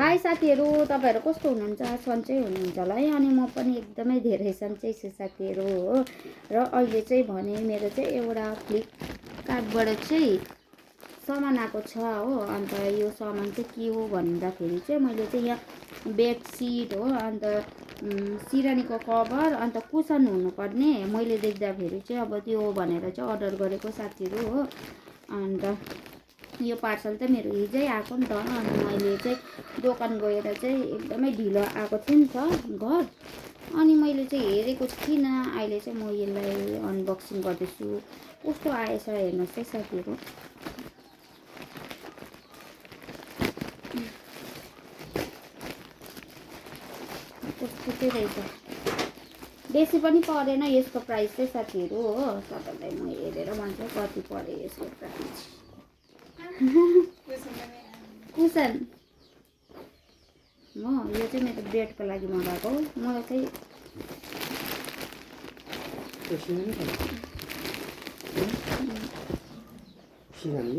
High साथीहरू, तपाईँहरू कस्तो हुनुहुन्छ? सन्चै हुनुहुन्छ होला है। अनि म पनि एकदमै धेरै सन्चै छु साथीहरू हो। र अहिले चाहिँ भने मेरो चाहिँ एउटा फ्लिपकार्टबाट चाहिँ सामान आएको छ हो। अन्त यो सामान चाहिँ के हो भन्दाखेरि चाहिँ मैले चाहिँ यहाँ बेडसिट हो, अन्त सिरानीको कभर, अन्त कुसन हुनुपर्ने मैले देख्दाखेरि चाहिँ अब त्यो भनेर चाहिँ अर्डर गरेको साथीहरू हो। अन्त यो पार्सल चाहिँ मेरो हिजै आएको नि त। अनि मैले चाहिँ दोकान गएर चाहिँ एकदमै ढिलो आएको थियो नि त घर। अनि मैले चाहिँ हेरेको थिइनँ। अहिले चाहिँ म यसलाई अनबक्सिङ गर्दैछु। कस्तो आएछ हेर्नुहोस् है साथीहरू। कस्तो चाहिँ रहेछ, बेसी पनि परेन यसको प्राइस चाहिँ साथीहरू हो। तपाईँलाई म हेरेर भन्छु कति पऱ्यो यसको प्राइस। कुसन हो, यो चाहिँ मेरो बेडको लागि मगाएको हो। मलाई चाहिँ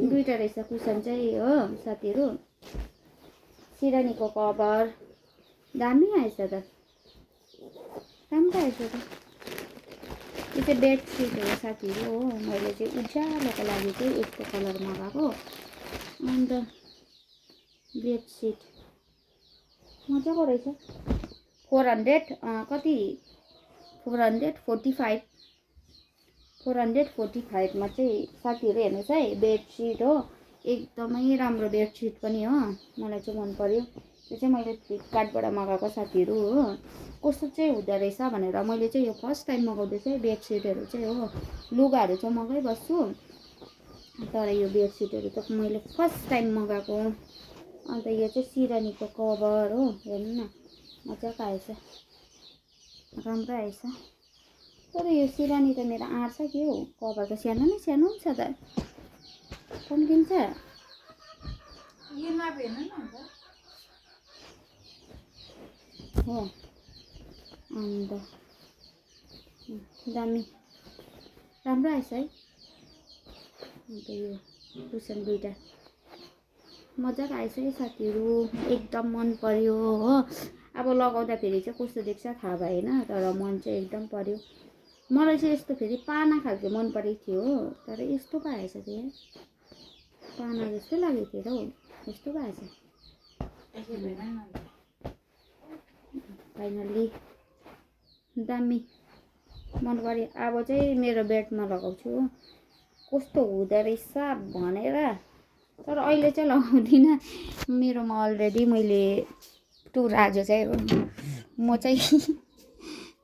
दुईवटा रहेछ कुसन चाहिँ हो साथीहरू। सिरानीको कभर दामी आएछ त, राम्रो आएछ त। यो चाहिँ बेडसिट हो साथीहरू हो। मैले चाहिँ उज्यालोको लागि चाहिँ यस्तो कलर मगाएको। अन्त बेडसिट मजाको रहेछ। 400 कति 445मा चाहिँ साथीहरू हेर्नुहोस् है, बेडसिट हो। एकदमै राम्रो बेडसिट पनि हो, मलाई चाहिँ मन पर्यो। यो चाहिँ मैले फ्लिपकार्टबाट मगाएको साथीहरू हो। कस्तो चाहिँ हुँदो रहेछ भनेर मैले चाहिँ यो फर्स्ट टाइम मगाउँदैछु है बेडसिटहरू चाहिँ हो। लुगाहरू चाहिँ मगाइबस्छु, तर यो बेडसिटहरू त मैले फर्स्ट टाइम मगाएको। अन्त यो चाहिँ सिरानीको कभर हो, हेर्नु न मजाको आएछ, राम्रो आएछ। तर यो सिरानी त मेरो आँट्छ के हो, कभर त सानो न सानो छ त, कम्किन्छ हो। अन्त दामी राम्रो आएछ है। अन्त यो कुसन दुईवटा मजाको आएछ है साथीहरू, एकदम मन पर्यो हो। अब लगाउँदाखेरि चाहिँ कस्तो देख्छ थाहा भएन, तर मन चाहिँ एकदम पर्यो। मलाई चाहिँ यस्तो फेरि पाना खालको मन परेको थियो हो, तर यस्तो पो आएछ त्यहाँ, पाना जस्तो लागेको थियो त हौ, यस्तो पो आएछ। फाइनल्ली दामी मन पर्यो। अब चाहिँ मेरो बेडमा लगाउँछु कस्तो हुँदो रहेछ भनेर, तर अहिले चाहिँ लगाउँदिनँ। मेरोमा अलरेडी मैले टु राजु चाहिँ हो, म चाहिँ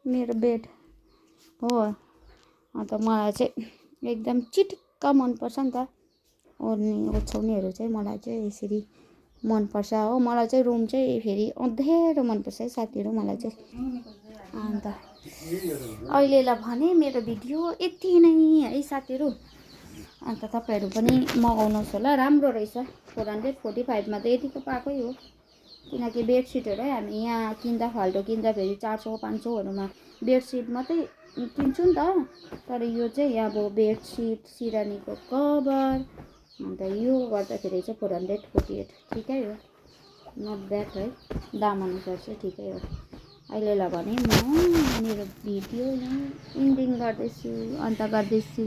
मेरो बेड हो। अन्त मलाई चाहिँ एकदम चिटिक्क मनपर्छ नि त। ओछ्याउनेहरू चाहिँ मलाई चाहिँ यसरी मनपर्छ हो। मलाई चाहिँ रुम चाहिँ फेरि अँध्यारो मनपर्छ है साथीहरू मलाई चाहिँ। अन्त अहिलेलाई भने मेरो भिडियो यति नै है साथीहरू। अन्त तपाईँहरू पनि मगाउनुहोस् होला, राम्रो रहेछ। 445मा त यतिको पाएकै हो, किनकि बेडसिटहरू है हामी यहाँ किन्दा फाल्टो किन्दाखेरि 400-500हरूमा बेडसिट मात्रै किन्छु नि त। तर यो चाहिँ अब बेडसिट, सिरानीको कभर, अन्त यो गर्दाखेरि चाहिँ 448 ठिकै हो, नट ब्याड है, दाम अनुसार चाहिँ ठिकै हो। अहिलेलाई भने म मेरो भिडियो यहाँ इन्डिङ गर्दैछु, अन्त गर्दैछु।